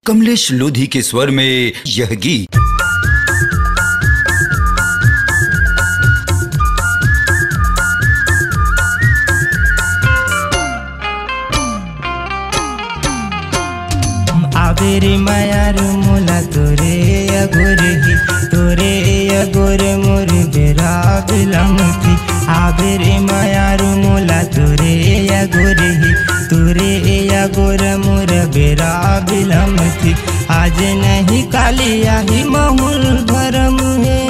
कमलेश लोधी के स्वर में यह गीत। आबेरे मायार मोला तोरे अगोर मोर बेरा बिलमती। आबेरे मायार मोला तोरे अगोर मोर बेरा बिलमती। आज नहीं काली आही महुल भरम है,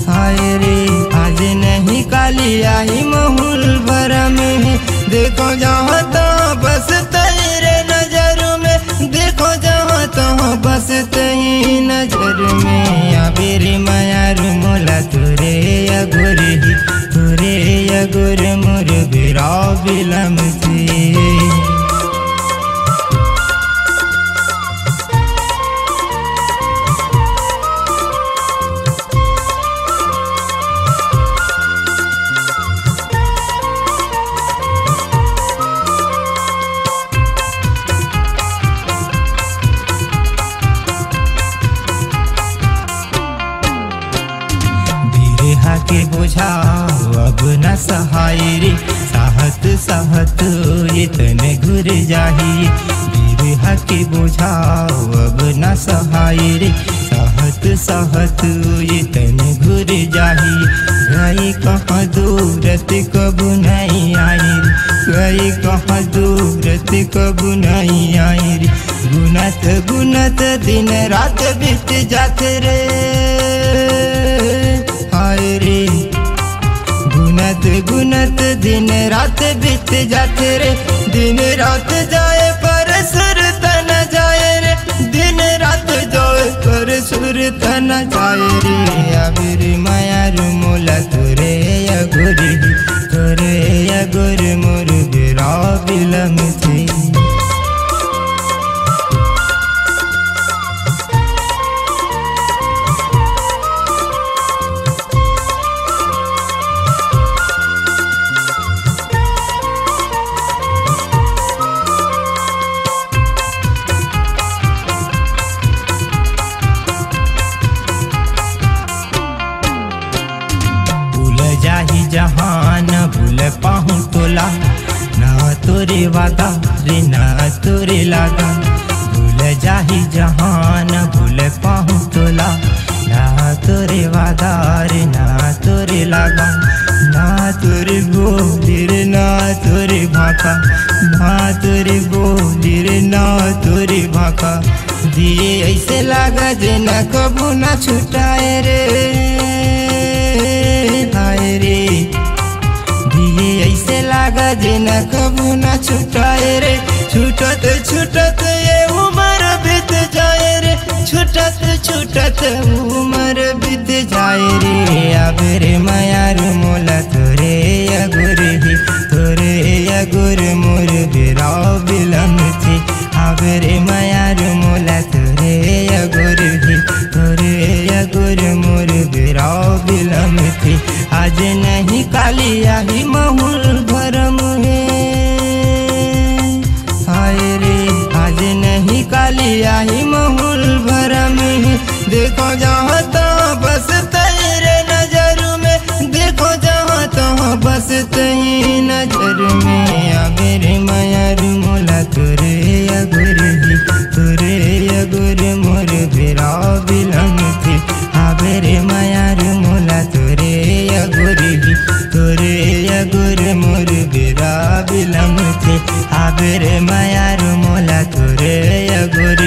हाय रे आज नहीं काली आही महुल भरम है। देखो जहाँ तो बस तेरे नजर में, देखो जहाँ तो बस तेरी नजर में। आबेरे मायार मोला तोरे अगोर मोर बेरा बिलमती। के बुझाओ अब न सहाय रे, साहत इतने घुर जाही। बिरहा के बुझाओ अब न सहाय रे, साहत इतने घुर जाही। गई कहाँ दूरत कबू नहीं आई रे, गई कहाँ दूरत कबू नहीं आई रे। गुनत दिन रात बीत जाते रे, हाय रे गुनत दिन रात बीत जाते रे। दिन रात जाए पर सुरत न जाए रे, दिन रात जाए पर सुरत न जाए रे। आबेरे मायार मोला तोरे अगोर मोर बेरा बिलमती। जाही जहाँ न भूल पाहूँ तोला, ना तोरे वादा रे ना तोरे लागा। भूल जाही जहाँ न भूल पाहूँ तोला, ना तोरे वादा रे ना तोरे लागा। ना तोरे बोली रे ना तोरे भाका, ना तोरे बोली रे ना तोरे भाका। दिए ऐसे लागा जे न कबू न छुटाए रे, हाय रे दिए ऐसे लागा जे न कबू न छुटाए रे। छुटत ये उम्र बीत जाए रे, छुटत उम्र बीत जाए रे। आबेरे मायार मोला तोरे अगोर मोर बेरा बिलमती। आबेरे मायार मोला तोरे अगोर मोर बेरा बिलमती। आज नहीं काली आही महुल भरम है, हाय रे आज नहीं काली आही महुल भरम है। देखो जहाँ तो बस तेरे नजर में, देखो जहाँ तो बस तेरी नजर में। आबेरे मायार मोला तोरे अगोर मोर बेरा बिलमती। आबेरे मायार मोला तोरे अगोर मोर बेरा बिलमती। आबेरे मायार मोला तोरे अगोर